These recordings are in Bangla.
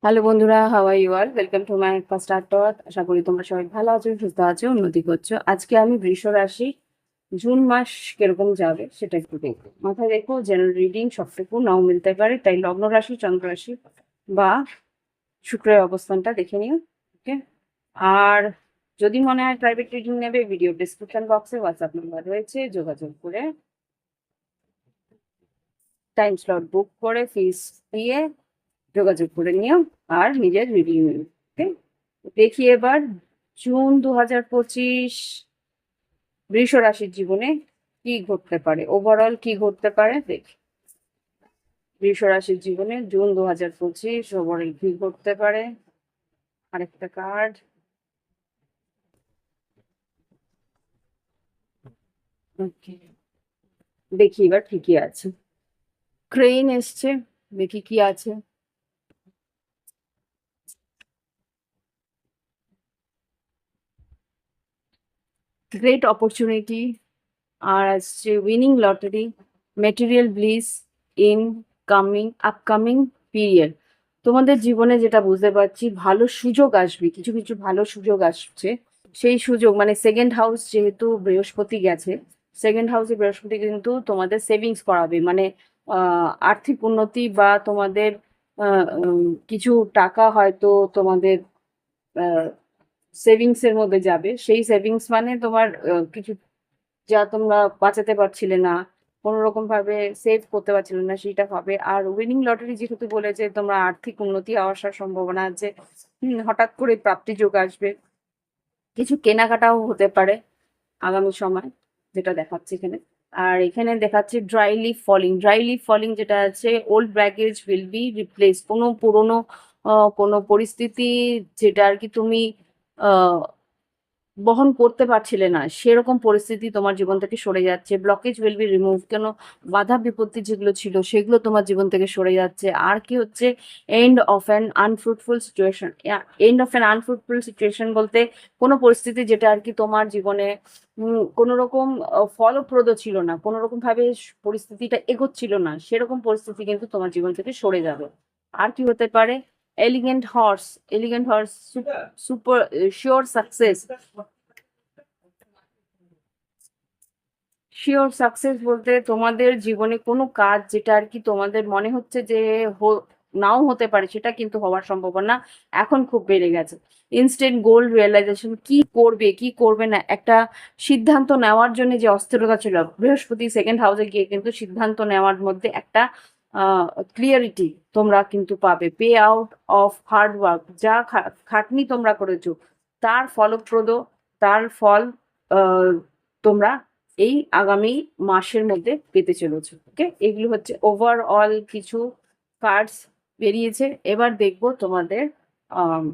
হ্যালো বন্ধুরা, how are you all? Welcome to my first art talk. আশা করি তোমরা সবাই ভালো আছো, সুস্থ আছো, উন্নতি করছো। আজকে আমি বৃষ রাশি জুন মাস কিরকম যাবে সেটা একটু দেখবো। মাথায় রেখো, জেনারেল রিডিং সবটুকু নাও মিলতে পারে, তাই লগ্ন রাশি, চন্দ্র রাশি বা শুক্রের অবস্থানটা দেখে নিও। ওকে, আর যদি মনে হয় প্রাইভেট রিডিং নেবে, ভিডিও ডিসক্রিপশন বক্সে হোয়াটসঅ্যাপ নাম্বার রয়েছে, যোগাযোগ করে টাইম স্লট বুক করে ফিস দিয়ে যোগাযোগ করে নিও আর নিজের রিভিউ নিও। ওকে, দেখি এবার জুন 2025 বৃষ রাশির জীবনে কি ঘটতে পারে, ওভারঅল কি ঘটতে পারে দেখি। বৃষ রাশির জীবনে জুন 2025 ওভারঅল কি ঘটতে পারে। আরেকটা কার্ড। ওকে, দেখি এবার ঠিকই আছে। ক্রেন এসছে, দেখি কি আছে। গ্রেট অপরচুনিটি, আর আসছে winning lottery, material bliss in upcoming period. তোমাদের জীবনে যেটা বুঝতে পারছি, ভালো সুযোগ আসবে, কিছু কিছু ভালো সুযোগ আসছে। সেই সুযোগ মানে সেকেন্ড হাউস যেহেতু বৃহস্পতি গেছে, সেকেন্ড হাউসে বৃহস্পতি কিন্তু তোমাদের সেভিংস করাবে, মানে আর্থিক উন্নতি বা তোমাদের কিছু টাকা হয়তো তোমাদের সেভিংস এর মধ্যে যাবে। সেই সেভিংস মানে তোমার কিছু যা তোমরা বাঁচাতে পারছিলে না, কোনো রকম ভাবে সেভ করতে পারছিলে না, সেটা হবে। আর উইনিং লটারি যেহেতু বলেছে, তোমরা আর্থিক উন্নতি আসার সম্ভাবনা আছে। হঠাৎ করে প্রাপ্তি যোগ আসবে, কিছু কেনাকাটাও হতে পারে আগামী সময়, যেটা দেখাচ্ছে এখানে। আর এখানে দেখাচ্ছে ড্রাই লিফ ফলিং, যেটা আছে old baggage will be replace. কোনো পুরোনো কোনো পরিস্থিতি যেটা আর কি তুমি আহ বহন করতে পারছিলে না, সেরকম পরিস্থিতি তোমার জীবন থেকে সরে যাচ্ছে। ব্লকেজ উইল বি রিমুভ, কেন বাধা বিপত্তি যেগুলো ছিল সেগুলো তোমার জীবন থেকে সরে যাচ্ছে। আর কি হচ্ছে, end of an unfruitful situation. End of an unfruitful situation বলতে কোনো পরিস্থিতি যেটা আর কি তোমার জীবনে কোনো রকম ফলপ্রদ ছিল না, কোনো রকম ভাবে পরিস্থিতিটা এগোচ্ছিল না, সেরকম পরিস্থিতি কিন্তু তোমার জীবন থেকে সরে যাবে। আর কি হতে পারে, elegant horse, super sure success. Sure success বলতে তোমাদের জীবনে কোনো কাজ যেটা আর কি তোমাদের মনে হচ্ছে যে নাও হতে পারে, সেটা কিন্তু হওয়ার সম্ভাবনা এখন খুব বেড়ে গেছে। ইনস্ট্যান্ট গোল রিয়েলাইজেশন, কি করবে কি করবে না, একটা সিদ্ধান্ত নেওয়ার জন্য যে অস্থিরতা ছিল, বৃহস্পতি সেকেন্ড হাউসে গিয়ে কিন্তু সিদ্ধান্ত নেওয়ার মধ্যে একটা ক্লিয়ারিটি তোমরা কিন্তু পাবে। Pay out of hard work, যা খাটনি তোমরা করেছো তার ফলপ্রদ, তার ফল তোমরা এই আগামী মাসের মধ্যে পেতে চলেছো। ওকে, এগুলো হচ্ছে ওভারঅল কিছু কার্ডস বেরিয়েছে। এবার দেখবো তোমাদের আহ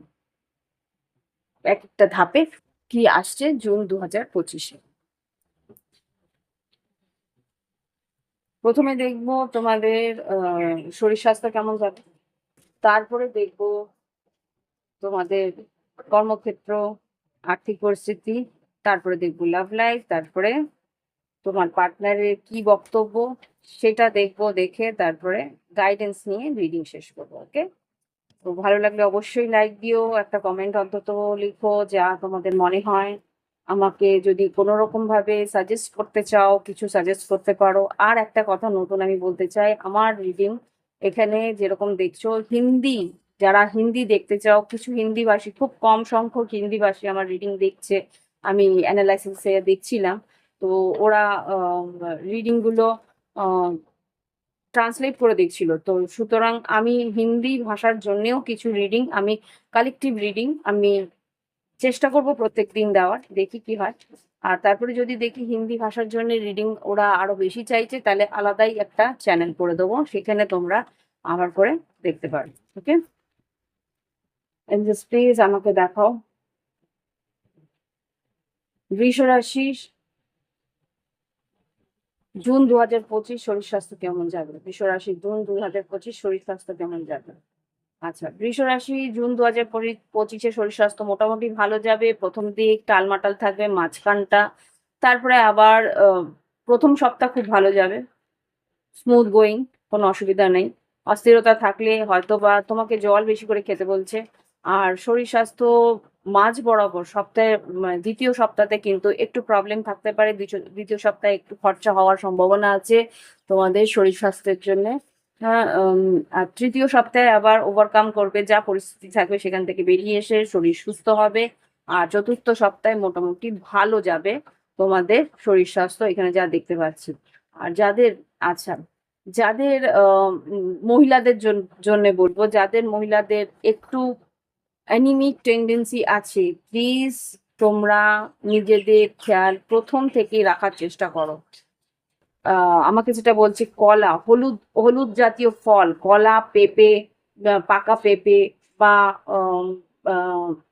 এক একটা ধাপে কি আসছে জুন 2025-এ। প্রথমে দেখবো তোমাদের শরীর স্বাস্থ্য কেমন যাবে, তারপরে দেখবো তোমাদের কর্মক্ষেত্র, আর্থিক পরিস্থিতি, তারপরে দেখবো লাভ লাইফ, তারপরে তোমার পার্টনারের কি বক্তব্য সেটা দেখবো, দেখে তারপরে গাইডেন্স নিয়ে রিডিং শেষ করবো। ওকে, তো ভালো লাগলে অবশ্যই লাইক দিও, একটা কমেন্ট অন্তত লিখো যা তোমাদের মনে হয়। আমাকে যদি কোনো রকম ভাবে সাজেস্ট করতে চাও, কিছু সাজেস্ট করতে পারো। আর একটা কথা নতুন আমি বলতে চাই, আমার রিডিং এখানে যেরকম দেখছো হিন্দি, যারা হিন্দি দেখতে চাও, কিছু হিন্দি ভাষী, খুব কম সংখ্যক হিন্দি ভাষী আমার রিডিং দেখছে, আমি অ্যানালাইসিসে দেখছিলাম। তো ওরা রিডিং গুলো ট্রান্সলেট করে দিচ্ছিল, তো সুতরাং আমি হিন্দি ভাষার জন্যেও কিছু রিডিং, আমি কালেকটিভ রিডিং আমি চেষ্টা করব প্রত্যেক দিন দেওয়ার, দেখি কি হয়। আর তারপরে যদি দেখি হিন্দি ভাষার জন্য রিডিং ওরা আরো বেশি চাইছে, তাহলে আলাদাই একটা চ্যানেল করে দেবো, সেখানে তোমরা আমার করে দেখতে পারো। ওকে, প্লিজ আমাকে দেখাও বৃষ রাশি জুন 2025 শরীর স্বাস্থ্য কেমন যাবে? বৃষ রাশি জুন 2025 শরীর স্বাস্থ্য কেমন যাবে? আচ্ছা, বৃষ রাশি জুন 2025 শরীর স্বাস্থ্য মোটামুটি ভালো যাবে। প্রথম দিক টালমাটাল থাকবে, মাঝখানটা, তারপরে আবার প্রথম সপ্তাহ খুব ভালো যাবে, স্মুথ গোয়িং, কোনো অসুবিধা নেই। অস্থিরতা থাকলে হয়তো বা তোমাকে জল বেশি করে খেতে বলছে। আর শরীর স্বাস্থ্য মাঝ বরাবর সপ্তাহে দ্বিতীয় সপ্তাহে কিন্তু একটু প্রবলেম থাকতে পারে, দ্বিতীয় সপ্তাহে একটু খরচা হওয়ার সম্ভাবনা আছে তোমাদের শরীর স্বাস্থ্যের জন্য। হ্যাঁ, আর তৃতীয় সপ্তাহে আবার ওভারকাম করবে, যা পরিস্থিতি থাকবে সেখান থেকে বেরিয়ে এসে শরীর সুস্থ হবে। আর চতুর্থ সপ্তাহে মোটামুটি ভালো যাবে তোমাদের শরীর স্বাস্থ্য, এখানে যা দেখতে পাচ্ছি। আর যাদের, আচ্ছা, যাদের মহিলাদের জন্য বলবো, যাদের মহিলাদের একটু অ্যানিমিক টেন্ডেন্সি আছে, প্লিজ তোমরা নিজেদের খেয়াল প্রথম থেকেই রাখার চেষ্টা করো। আমাকে যেটা বলছে, কলা, হলুদ হলুদ জাতীয় ফল, কলা, পেঁপে, পাকা পেঁপে বা আম,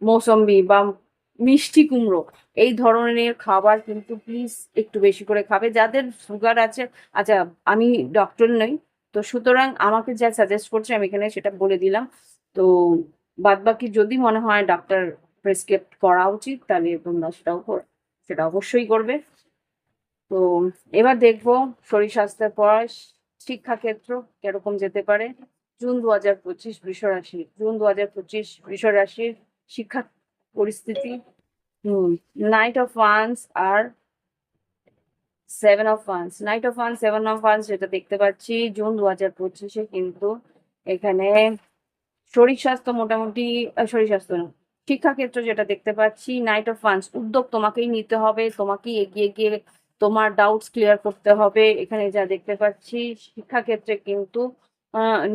মৌসম্বি বা মিষ্টি কুমড়ো, এই ধরনের খাবার কিন্তু প্লিজ একটু বেশি করে খাবে। যাদের সুগার আছে, আচ্ছা, আমি ডক্টর নই, তো সুতরাং আমাকে যা সাজেস্ট করছে আমি এখানে সেটা বলে দিলাম। তো বাদ বাকি যদি মনে হয় ডাক্তার প্রেসক্রাইব করা উচিত, তাহলে তোমরা সেটা অবশ্যই করবে। তো এবার দেখবো শরীর স্বাস্থ্যের পর শিক্ষাক্ষেত্র কিরকম যেতে পারে। জুন 2025 বৃষ রাশি, জুন 2025 বৃষ রাশির শিক্ষা পরিস্থিতি। নাইট অফ ওয়ান্স আর 7 of wands, knight of wands, 7 of wands, যেটা দেখতে পাচ্ছি জুন 2025 কিন্তু এখানে শরীর স্বাস্থ্য মোটামুটি, শরীর স্বাস্থ্য না, শিক্ষাক্ষেত্র যেটা দেখতে পাচ্ছি, নাইট অফ ওয়ান্স, উদ্যোগ তোমাকেই নিতে হবে, তোমাকেই এগিয়ে গিয়ে তোমার ডাউটস ক্লিয়ার করতে হবে। এখানে যা দেখতে পাচ্ছি শিক্ষাক্ষেত্রে কিন্তু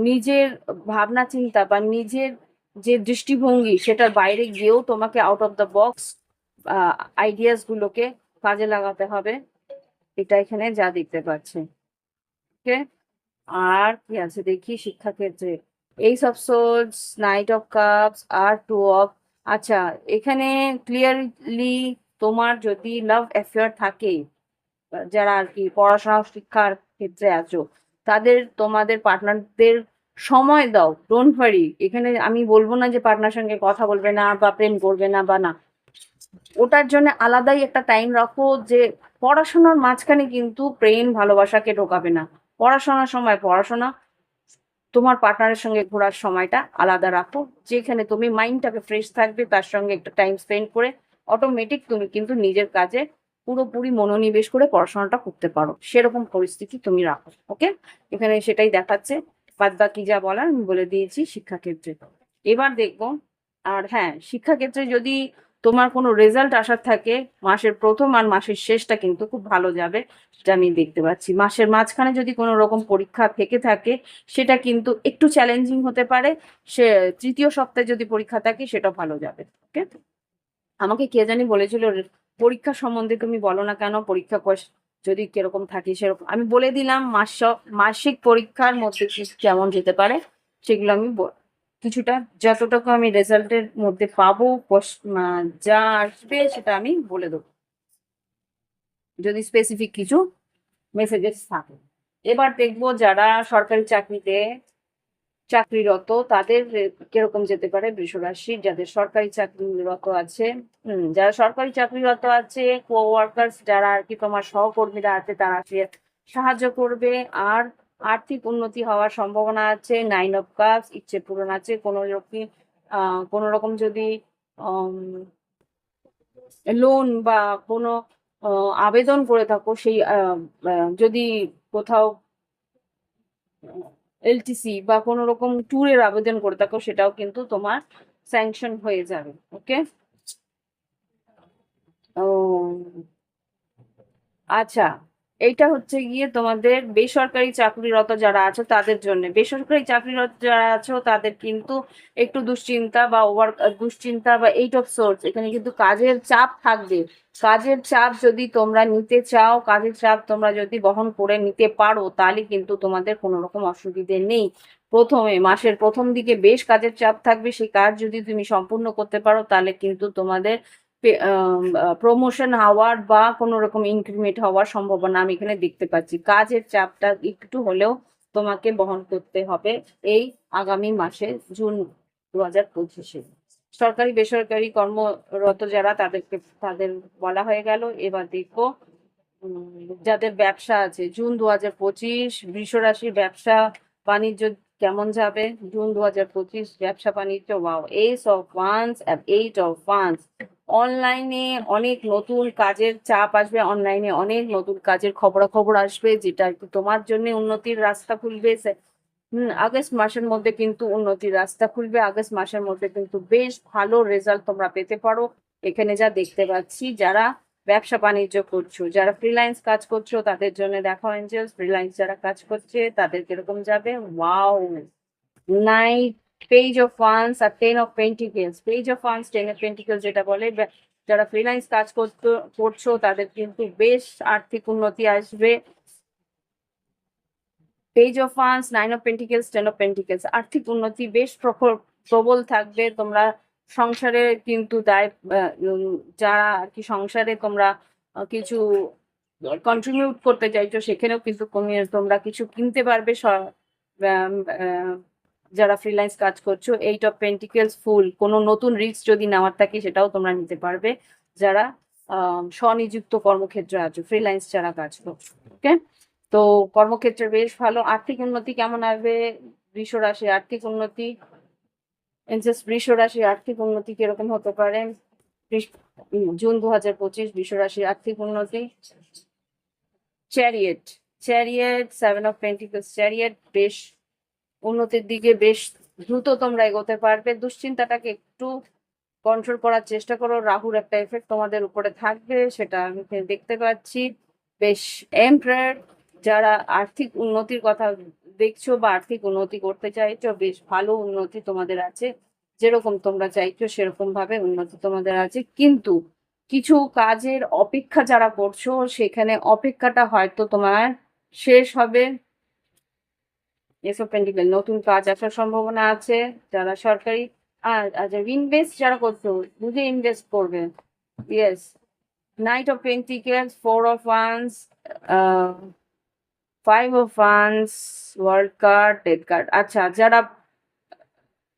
নিজের ভাবনা চিন্তা বা নিজের যে দৃষ্টিভঙ্গি সেটার বাইরে গিয়েও তোমাকে out of the box ideas গুলোকে কাজে লাগাতে হবে, এটা এখানে যা দেখতে পাচ্ছি। ওকে, আর কি আছে দেখি শিক্ষাক্ষেত্রে, ace of swords, knight of cups আর 2 অফ, আচ্ছা, এখানে ক্লিয়ারলি তোমার যদি লাভ অ্যাফেয়ার থাকে, যারা আর কি পড়াশোনা শিক্ষার ক্ষেত্রে আছো, তাদের তোমাদের পার্টনারদের সময় দাও, ডোন্ট ওয়ারি। এখানে আমি বলবো না যে পার্টনার সঙ্গে কথা বলবে না বা প্রেম করবে না বা না, ওটার জন্য আলাদাই একটা টাইম রাখো, যে পড়াশোনার মাঝখানে কিন্তু প্রেম ভালোবাসাকে ঢোকাবে না। পড়াশোনার সময় পড়াশোনা, তোমার পার্টনারের সঙ্গে ঘোরার সময়টা আলাদা রাখো, যেখানে তুমি মাইন্ডটাকে ফ্রেশ থাকবে, তার সঙ্গে একটা টাইম স্পেন্ড করে অটোমেটিক তুমি কিন্তু নিজের কাজে পুরোপুরি মনোনিবেশ করে পড়াশোনাটা করতে পারো, সেরকম পরিস্থিতি তুমি রাখো। ওকে, এখানে সেটাই দেখাচ্ছে। বাদ বাকি যা বলার আমি বলে দিয়েছি শিক্ষাক্ষেত্রে। এবার দেখবো, আর হ্যাঁ, শিক্ষাক্ষেত্রে যদি তোমার কোনো রেজাল্ট আসার থাকে, মাসের প্রথম আর মাসের শেষটা কিন্তু খুব ভালো যাবে, সেটা আমি দেখতে পাচ্ছি। মাসের মাঝখানে যদি কোনো রকম পরীক্ষা থেকে থাকে, সেটা কিন্তু একটু চ্যালেঞ্জিং হতে পারে। সে তৃতীয় সপ্তাহে যদি পরীক্ষা থাকে সেটা ভালো যাবে। ওকে, আমাকে কে জানি বলেছিল, পরীক্ষা সম্বন্ধে তুমি বলো না কেন, পরীক্ষা যদি কিরকম থাকে সেরকম আমি বলে দিলাম। মাসিক পরীক্ষার মধ্যে কেমন যেতে পারে সেগুলো আমি কিছুটা যতটুকু আমি রেজাল্টের মধ্যে পাবো, যা আসবে সেটা আমি বলে দেবো, যদি স্পেসিফিক কিছু মেসেজেস থাকে। এবার দেখবো যারা সরকারি চাকরিরত, তাদের কিরকম যেতে পারে বৃষ রাশি, যাদের সরকারি চাকরিরত আছে। যারা সরকারি চাকরিরত আছে, কোওয়ার্কার্স যারা আর কি তোমার সহকর্মীরা আছে, তারা সাহায্য করবে। আর আর্থিক উন্নতি হওয়ার সম্ভাবনা আছে, 9 অফ কাপস, ইচ্ছে পূরণ আছে। কোনো রকম যদি লোন বা কোনো আবেদন করে থাকো, সেই যদি কোথাও এলটিসি বা কোনো রকম ট্যুরের আবেদন করে থাকো, সেটাও কিন্তু তোমার স্যাংশন হয়ে যাবে। ওকে, ও আচ্ছা, এইটা হচ্ছে গিয়ে তোমাদের বেসরকারি চাকরিরত যারা আছে তাদের জন্য। বেসরকারি চাকরিরত যারা আছো তাদের কিন্তু একটু দুশ্চিন্তা বা দুশ্চিন্তা বা 8 অফ সোর্স, এখানে কিন্তু কাজের চাপ থাকবে। কাজের চাপ যদি তোমরা নিতে চাও, কাজের চাপ তোমরা যদি বহন করে নিতে পারো, তাহলে কিন্তু তোমাদের কোনো রকম অসুবিধে নেই। মাসের প্রথম দিকে বেশ কাজের চাপ থাকবে, সেই কাজ যদি তুমি সম্পূর্ণ করতে পারো তাহলে কিন্তু তোমাদের প্রমোশন হওয়ার বা কোনো রকম ইনক্রিমেন্ট হওয়ার সম্ভাবনা আমি এখানে দেখতে পাচ্ছি। কাজের চাপটা একটু হলেও তোমাকে বহন করতে হবে এই আগামী মাসে, জুন 2025-এ। সরকারি বেসরকারি কর্মরত যারা তাদের বলা হয়ে গেল। এবার দেখবো যাদের ব্যবসা আছে, জুন 2025 বৃষ রাশির ব্যবসা বাণিজ্য কেমন যাবে। জুন 2025 ব্যবসা বাণিজ্য, wow, S of wands, eight of wands. অনলাইনে অনেক নতুন কাজের চাপ আসবে, অনলাইনে অনেক নতুন কাজের খবরাখবর আসবে, যেটা একটু তোমার জন্য উন্নতির রাস্তা খুলবে। আগস্ট মাসের মধ্যে কিন্তু উন্নতির রাস্তা খুলবে। আগস্ট মাসের মধ্যে কিন্তু বেশ ভালো রেজাল্ট তোমরা পেতে পারো। এখানে যা দেখতে পাচ্ছি, যারা ব্যবসা বাণিজ্য করছো, যারা ফ্রিল্যান্স কাজ করছো, তাদের জন্য দেখো এঞ্জেলস, ফ্রিল্যান্স যারা কাজ করছে তাদের কিরকম যাবে। Wow, knight, page of wands আর 10 of pentacles. Page of wands, 10 of pentacles যেটা বলে, যারা ফ্রিল্যান্স কাজ করছো তাদের কিন্তু বেশ আর্থিক উন্নতি আসবে। Page of once, 9 of pentacles, 10 of pentacles, আর্থিক উন্নতি বেশ প্রবল থাকবে। তোমরা সংসারে কিন্তু যারা আর কি সংসারে তোমরা কিছু কন্ট্রিবিউট করতে চাইছো, সেখানেও কিন্তু তোমরা কিছু কিনতে পারবে। যারা ফ্রিল্যান্স কাজ করছো, 8 অফ পেন্টিকেলস, ফুল, কোনো নতুন রিস্ক যদি নেওয়ার থাকে সেটাও তোমরা নিতে পারবে। যারা স্বনিযুক্ত কর্মক্ষেত্রে আছো, ফ্রিল্যান্স যারা কাজ করছো, ওকে। তো কর্মক্ষেত্রে বেশ ভালো। আর্থিক উন্নতি কেমন আসবে বৃষ রাশি? আর্থিক উন্নতি, বৃষ রাশি আর্থিক উন্নতি কিরকম হতে পারে জুন 2025 বৃষ রাশির আর্থিক উন্নতি? চ্যারিয়েট, 7 অফ পেন্টিকলস, চ্যারিয়েট, বেশ উন্নতির দিকে বেশ দ্রুত তোমরা এগোতে পারবে। দুশ্চিন্তাটাকে একটু কন্ট্রোল করার চেষ্টা করো, রাহুর একটা এফেক্ট তোমাদের উপরে থাকবে, সেটা আমি দেখতে পাচ্ছি। বেশ এমপ্রয়ার, যারা আর্থিক উন্নতির কথা দেখছো বা আর্থিক উন্নতি করতে চাইছো, বেশ ভালো উন্নতি তোমাদের আছে। যেরকম তোমরা চাইছো সেরকম ভাবে উন্নতি তোমাদের আছে, কিন্তু কিছু কাজের অপেক্ষা যারা করছো, সেখানে অপেক্ষাটা হয়তো তোমার শেষ হবে। এসব পেন্টিকেল, নতুন কাজ আসার সম্ভাবনা আছে। যারা সরকারি আচ্ছা ইনভেস্ট যারা করছো, বুঝে ইনভেস্ট করবে। Yes, night of pentacles, 4 of wands, 5 of wands, world card, death card. আচ্ছা, যারা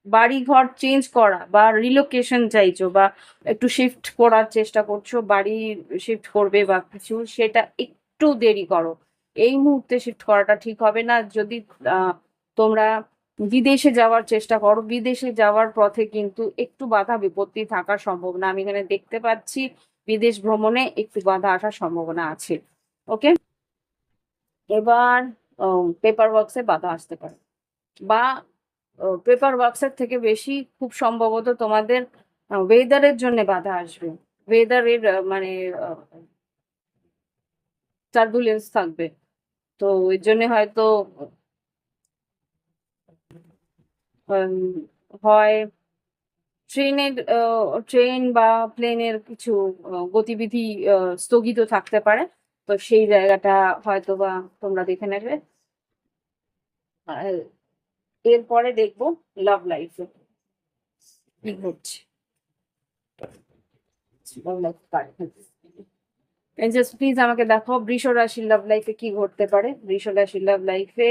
বাড়ি ঘর চেঞ্জ করা বা রিলোকেশন চাইছো বা একটু শিফট করার চেষ্টা করছো, বাড়ি শিফট করবে বা কিছু, সেটা একটু দেরি করো। এই মুহূর্তে শিফট করাটা ঠিক হবে না। যদি তোমরা বিদেশে যাওয়ার চেষ্টা করো, বিদেশে যাওয়ার পথে কিন্তু একটু বাধা বিপত্তি থাকার সম্ভাবনা আমি এখানে দেখতে পাচ্ছি। বিদেশ ভ্রমণে একটু বাধা আসার সম্ভাবনা আছে, ওকে। এবার পেপার ওয়ার্কসে বাধা আসতে পারে, বা পেপার ওয়ার্কসের থেকে বেশি খুব সম্ভবত তোমাদের ওয়েদারের জন্য বাধা আসবে। ওয়েদারের মানে টার্বুলেন্স থাকবে, তো এর জন্য হয়তো হয় ট্রেন বা প্লেনের কিছু গতিবিধি স্থগিত থাকতে পারে। তো সেই জায়গাটা হয়তো বা তোমরা দেখে নেবে। এরপরে দেখবো লাভ লাইফে কি ঘটছে। জাস্ট প্লিজ আমাকে দেখো বৃষ রাশির লাভ লাইফে কি ঘটতে পারে। বৃষ রাশির লাভ লাইফে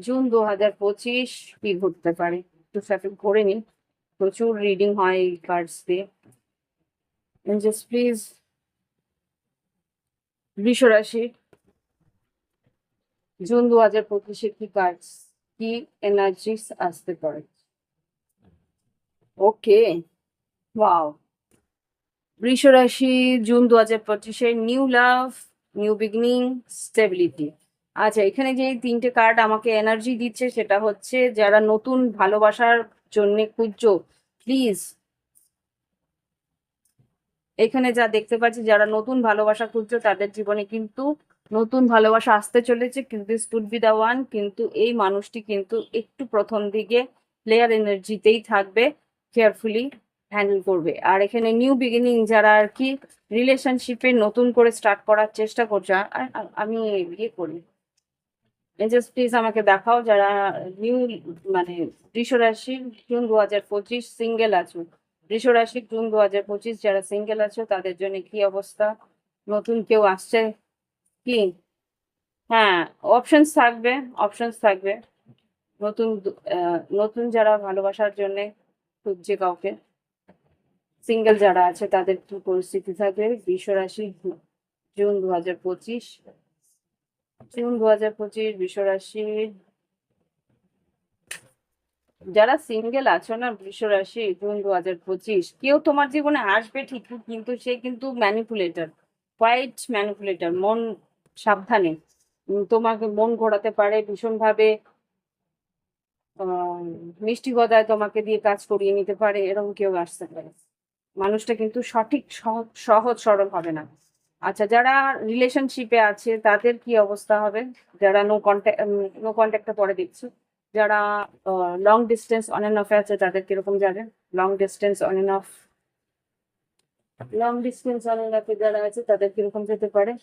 জুন 2025 কি ঘটতে পারে, একটু সাফিক করে নিন। প্রচুর রিডিং হয় এই কার্ডস দিয়ে। জাস্ট প্লিজ বৃষ রাশি জুন 2025 কি কার্ডস, কি এনার্জিস আসতে পারে। ওকে, ওয়াও, বৃষ রাশি জুন 2025 নিউ লাভ, নিউ বিগিনিং, স্টেবিলিটি। আচ্ছা, এখানে যে 3টে কার্ড আমাকে এনার্জি দিচ্ছে সেটা হচ্ছে যারা নতুন ভালোবাসার জন্য খুঁজছো, প্লিজ এখানে যা দেখতে পাচ্ছি, যারা নতুন ভালোবাসা খুঁজছো তাদের জীবনে কিন্তু নতুন ভালোবাসা আসতে চলেছে, কিন্তু this could be the one. কিন্তু এই মানুষটি কিন্তু একটু প্রথম দিকে প্লেয়ার এনার্জিতেই থাকবে, কেয়ারফুলি হ্যান্ডেল করবে। আর এখানে নিউ বিগিনিং, যারা আর কি রিলেশনশিপে নতুন করে স্টার্ট করার চেষ্টা করছে। আমি ইয়ে করি, এঞ্জেলস প্লিজ আমাকে দেখাও যারা নিউ মানে বৃষ রাশি জুন 2025 সিঙ্গেল আছো, বৃষ রাশি জুন 2025 যারা সিঙ্গেল আছো তাদের জন্য কি অবস্থা, নতুন কেউ আসছে কি? হ্যাঁ, অপশনস থাকবে, অপশনস থাকবে। নতুন যারা ভালোবাসার জন্য খুঁজছে কাউকে, সিঙ্গেল যারা আছে তাদের কি পরিস্থিতি থাকবে বৃষ রাশি জুন 2025, জুন 2025 বৃষ রাশি যারা সিঙ্গেল আছো না বৃষ রাশি জুন 2025, কেউ তোমার জীবনে আসবে ঠিকই কিন্তু সে কিন্তু ম্যানিপুলেটর, কোয়াইট ম্যানিপুলেটর, মন সাবধানে, তোমাকে মন ঘোরাতে পারে ভীষণ ভাবে, মিষ্টি গদায় তোমাকে দিয়ে কাজ করিয়ে নিতে পারে, এরকম কেউ আসতে পারে। মানুষটা কিন্তু সঠিক সহজ সরল হবে না। আচ্ছা, যারা রিলেশনশিপে আছে তাদের কি অবস্থা হবে, যারা নো কন্ট্যাক্টটা পরে দেখছি, যারা লং ডিস্টেন্স অন এন্ড অফে আছে তাদের কিরকম যাবে, long distance on and off, long distance on and অফে যারা আছে তাদের কিরকম যেতে পারে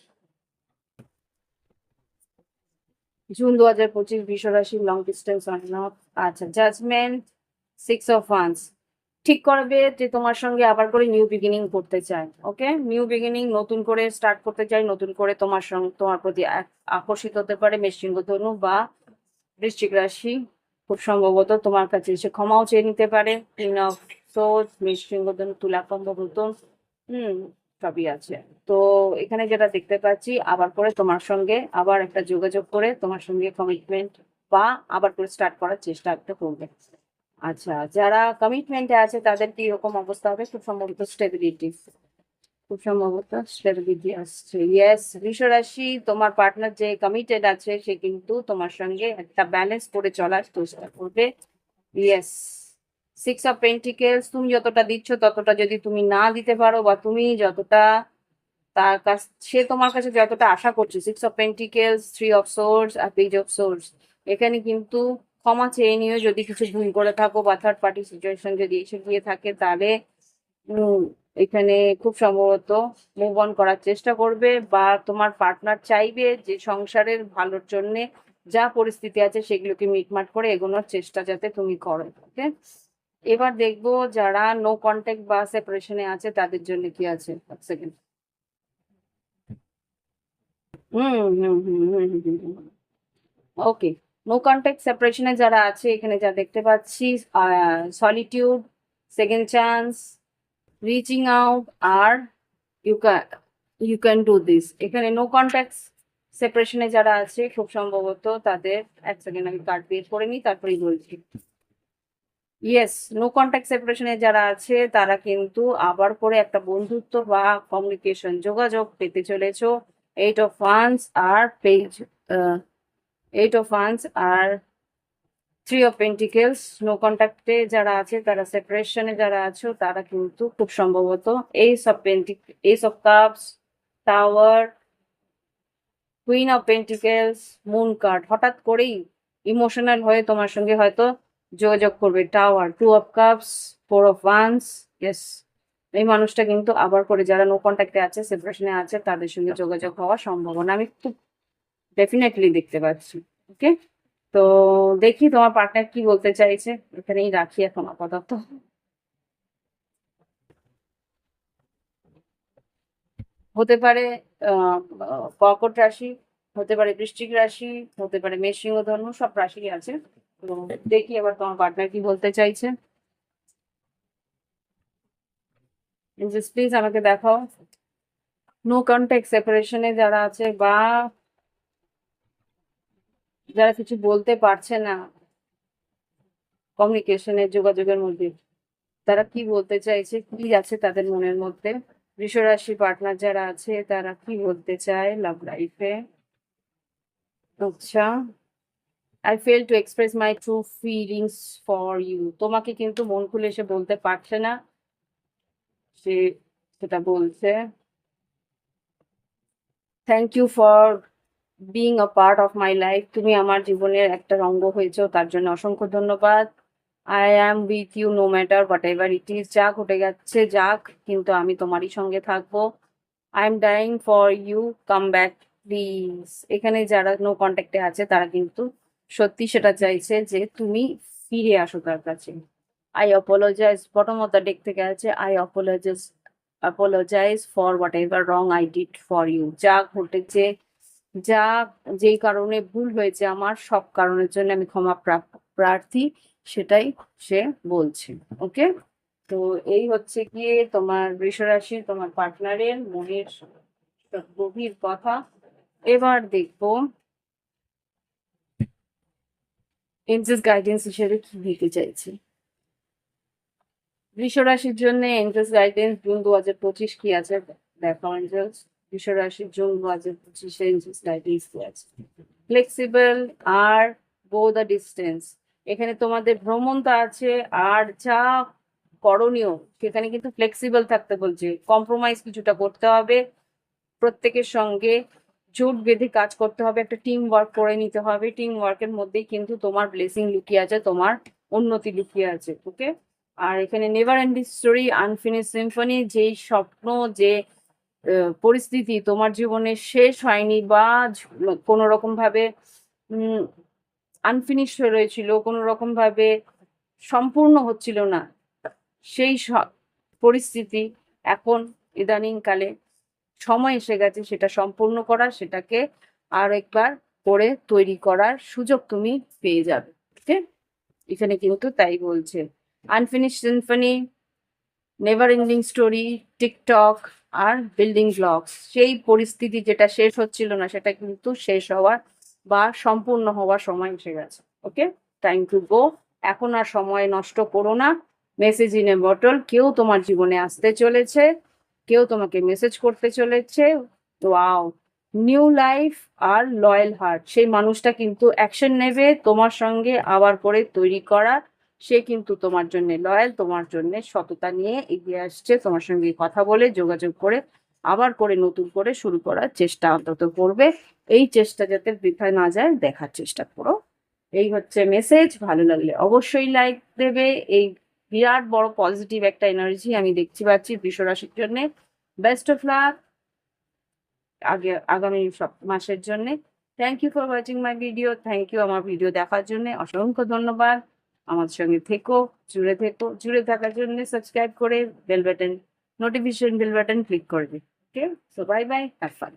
জুন 2025 বৃষ রাশি long distance on and of. আচ্ছা, জাজমেন্ট, 6 অফ ওয়ান্স, ঠিক করবে যে তোমার সঙ্গে আবার করে নিউ বিগিনিং করতে চায়, ওকে, নিউ বিগিনিং, নতুন করে স্টার্ট করতে চাই, নতুন করে তোমার সঙ্গে তোমার প্রতি আকর্ষিত হতে পারে মেষশিঙ্গ ধনু বা বৃশ্চিক রাশি, খুব সম্ভবত তোমার কাছে এসে ক্ষমাও চেয়ে নিতে পারে, 3 অফ সোর্ডস, মেষশিঙ্গ ধনু, তুলা, কুম্ভ, প্লুটন, হুম, সবই আছে। তো এখানে যেটা দেখতে পাচ্ছি আবার করে তোমার সঙ্গে আবার একটা যোগাযোগ করে তোমার সঙ্গে কমিটমেন্ট বা আবার করে স্টার্ট করার চেষ্টা একটা করবে। আচ্ছা, যারা কমিটমেন্টে আছে তাদের কি এরকম অবস্থা হবে, খুব সম্ভবত স্টেবিলিটি, খুব সম্ভবত স্টেবিলিটি আসছে। ইয়েস, বৃষ রাশি তোমার পার্টনার যে কমিটেড আছে সে কিন্তু তোমার সঙ্গে একটা ব্যালেন্স করে চলার চেষ্টা করবে। ইয়েস, 6 অফ পেন্টিকেলস, তুমি যতটা দিচ্ছ ততটা যদি তুমি না দিতে পারো বা তুমি যতটা তার কাছ, সে তোমার কাছে যতটা আশা করছে, 6 অফ পেন্টিকেলস, 3 অফ সোর্স আর পেজ অফ সোর্স, এখানে কিন্তু ক্ষমা চেয়ে নিও যদি কিছু ভুল করে থাকো বা থার্ড পার্টি সিচুয়েশন যদি এসে গিয়ে থাকে, তাহলে এখানে খুব সম্ভবত মুভ অন করার চেষ্টা করবে বা তোমার পার্টনার চাইবে যে সংসারের ভালোর জন্য যা পরিস্থিতি আছে সেগুলোকে মিটমাট করে এগোনোর চেষ্টা যাতে তুমি করো, ওকে। এবার দেখবো যারা নো কন্ট্যাক্ট বা সেপারেশনে আছে তাদের জন্য কি আছে, এক সেকেন্ড। হুম হুম হুম হুম হুম হুম ওকে, নো কন্ট্যাক্ট সেপারেশনে যারা আছে এখানে যা দেখতে পাচ্ছি, solitude, second chance, reaching out আর you can you can do this, এখানে নো কন্ট্যাক্ট সেপারেশনে যারা আছে খুব সম্ভবত তাদের, এক সেকেন্ড আমি কার্ড বের করে নিই তারপরেই বলছি। ইয়েস, নো কন্ট্যাক্ট সেপারেশনে যারা আছে তারা কিন্তু আবার করে একটা বন্ধুত্ব বা কমিউনিকেশন যোগাযোগ পেতে চলেছো। 8 অফ ওয়ান্স আর পেজ, 8 অফ ওয়ান্স আর 3 অফ পেন্টিকেলস, নো কন্ট্যাক্টে যারা আছে তারা, সেপারেশনে যারা আছো তারা কিন্তু খুব সম্ভবত S of cups, tower, queen of pentacles, moon card, হঠাৎ করেই ইমোশনাল হয়ে তোমার সঙ্গে হয়তো যোগাযোগ করবে, tower, 2 of cups, 4 of wands. Yes, এই মানুষটা কিন্তু আবার করে যারা নো কন্ট্যাক্টে আছে সেপারেশনে আছে তাদের সঙ্গে যোগাযোগ হওয়ার সম্ভাবনা আমি খুব ডেফিনেটলি দেখতে পাচ্ছি, ওকে। তো দেখি তোমার পার্টনার কি বলতে চাইছে, এখানেই রাখি এখন আপাতত। হতে পারে আহ কর্কট রাশি, হতে পারে বৃশ্চিক রাশি, হতে পারে মেষ, সিংহ, ধনু, সব রাশি আছে। তো দেখি এবার তোমার পার্টনার কি বলতে চাইছে, প্লিজ আমাকে দেখাও। নো কন্ট্যাক্ট সেপারেশনে যারা আছে বা যারা কিছু বলতে পারছে না কমিউনিকেশনের যোগাযোগের মধ্যে, তারা কি বলতে চাইছে, কি আছে তাদের মনের মধ্যে, বৃষ রাশি পার্টনার যারা আছে তারা কি বলতে চায় লাভ লাইফে। আচ্ছা, I fail to express my true feelings for you, তোমাকে কিন্তু মন খুলে এসে বলতে পারছে না, সে সেটা বলছে। Thank you for being a part of my life, তুমি আমার জীবনের একটা অঙ্গ হয়েছো তার জন্য অসংখ্য ধন্যবাদ। I am with you no matter whatever it is, যা ঘটে যাচ্ছে যাক কিন্তু আমি তোমারই সঙ্গে থাকবো। I am dying for you, come back please. এখানে যারা নো কন্ট্যাক্টে আছে তারা কিন্তু সত্যি সেটা চাইছে যে তুমি ফিরে আসো তার কাছে। I apologize, bottom of the deck থেকে আছে, I apologize for whatever wrong I did for you. যা ঘটেছে, যা যেই কারণে ভুল হয়েছে আমার, সব কারণের জন্য আমি ক্ষমা প্রার্থী, সেটাই সে বলছে। ওকে, তো এই হচ্ছে গিয়ে তোমার বৃষরাশির তোমার পার্টনারের মনের গভীর কথা। এবার দেখবো এঞ্জেলস গাইডেন্স হিসেবে কি দিতে চাইছে বৃষরাশির জন্য। এঞ্জেলস গাইডেন্স জুন 2025 কি আছে দেখো। এঞ্জেলস বৃষরাশির জুন 2025 এঞ্জেলস গাইডেন্স কি আছে। ফ্লেক্সিবল আর গো দ্য ডিস্টেন্স। এখানে তোমাদের ভ্রমণটা আছে, আর যা করণীয় সেখানে কিন্তু ফ্লেক্সিবল থাকতে বলছে। কম্প্রোমাইজ কিছুটা করতে হবে, প্রত্যেকের সঙ্গে জোট বেঁধে কাজ করতে হবে, একটা টিম ওয়ার্ক করে নিতে হবে। টিম ওয়ার্কের মধ্যেই কিন্তু তোমার ব্লেসিং লুকিয়ে আছে, তোমার উন্নতি লুকিয়ে আছে। ওকে, আর এখানে never ending story, unfinished Symphony. যেই স্বপ্ন, যে পরিস্থিতি তোমার জীবনে শেষ হয়নি বা কোনো রকম ভাবে আনফিনিশ হয়ে রয়েছিল, কোনো রকম ভাবে সম্পূর্ণ হচ্ছিল না, সেই পরিস্থিতি এখন ইদানিং কালে সময় এসে গেছে সেটা সম্পূর্ণ করার, সেটাকে আর একবার করে তৈরি করার সুযোগ তুমি পেয়ে যাবে। ওকে, এখানে কিন্তু তাই বলছে। Unfinished symphony, never ending story, TikTok আর বিল্ডিং ব্লকস। সেই পরিস্থিতি যেটা শেষ হচ্ছিল না সেটা কিন্তু শেষ হওয়ার বা সম্পূর্ণ হওয়ার সময় এসে গেছে। ওকে, টাইম টু গো। এখন আর সময় নষ্ট করো না। মেসেজ ইন এ বটল, কেউ তোমার জীবনে আসতে চলেছে, কেউ তোমাকে মেসেজ করতে চলেছে। ওয়াও, নিউ লাইফ আর লয়াল হার্ট। সেই মানুষটা কিন্তু অ্যাকশন নেবে তোমার সঙ্গে আবার করে তৈরি করা। সে কিন্তু তোমার জন্য লয়াল, তোমার জন্য সততা নিয়ে এগিয়ে আসছে, তোমার সঙ্গে কথা বলে যোগাযোগ করে আবার করে নতুন করে শুরু করার চেষ্টা অন্তত করবে। এই চেষ্টা যাতে বৃথায় না যায় দেখার চেষ্টা করো। এই হচ্ছে মেসেজ। ভালো লাগলে অবশ্যই লাইক দেবে। এই বিরাট বড় পজিটিভ একটা এনার্জি আমি দেখতে পাচ্ছি বৃষরাশির জন্য। বেস্ট অফ লাক আগামী সব মাসের জন্য। Thank you for watching my video. Thank you আমার ভিডিও দেখার জন্য, অসংখ্য ধন্যবাদ। আমার সঙ্গে থেকো, জুড়ে থাকার জন্য সাবস্ক্রাইব করে bell button, notification bell button click করবে। Okay, so bye bye, have fun.